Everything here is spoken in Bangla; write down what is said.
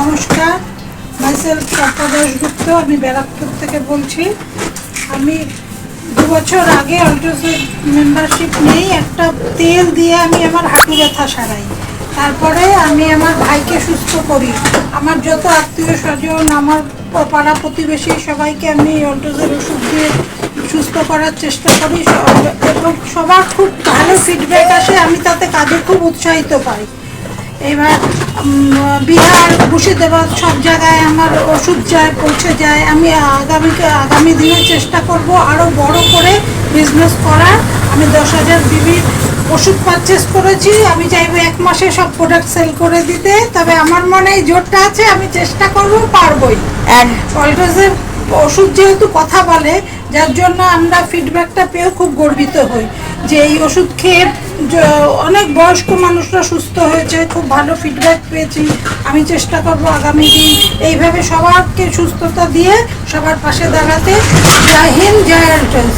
নমস্কার, মাইসেলফ চম্পা দাশগুপ্ত, আমি ব্যারাকপুর থেকে বলছি। আমি 2 বছর আগে অল্ট্রাসের মেম্বারশিপ নেই। একটা তেল দিয়ে আমি আমার হাঁটু ব্যথা সারাই। তারপরে আমি আমার ভাইকে সুস্থ করি। আমার যত আত্মীয় স্বজন, আমার পাড়া প্রতিবেশী সবাইকে আমি অল্ট্রাসের ওষুধ দিয়ে সুস্থ করার চেষ্টা করি এবং সবার খুব ভালো ফিডব্যাক আসে। আমি তাতে কাজে খুব উৎসাহিত পাই। এবার বিহার, মুর্শিদাবাদ সব জায়গায় আমার ওষুধ পৌঁছে যায়। আমি আগামী দিনে চেষ্টা করব আরও বড় করে বিজনেস করার। আমি 10,000 বিবির ওষুধ পারচেস করেছি। আমি চাইবো 1 মাসে সব প্রোডাক্ট সেল করে দিতে। তবে আমার মনে এই জোরটা আছে, আমি চেষ্টা করব, পারবই। অল্ট্রাসের ওষুধ যেহেতু কথা বলে, যার জন্য আমরা ফিডব্যাকটা পেয়েও খুব গর্বিত হই যে এই ওষুধ খেয়ে অনেক বয়স্ক মানুষরা সুস্থ হয়েছে, খুব ভালো ফিডব্যাক পেয়েছি। আমি চেষ্টা করব আগামী দিন এইভাবে সবাইকে সুস্থতা দিয়ে সবার পাশে দাঁড়াতে। জয় হিন্দ, জয় অল্ট্রাস।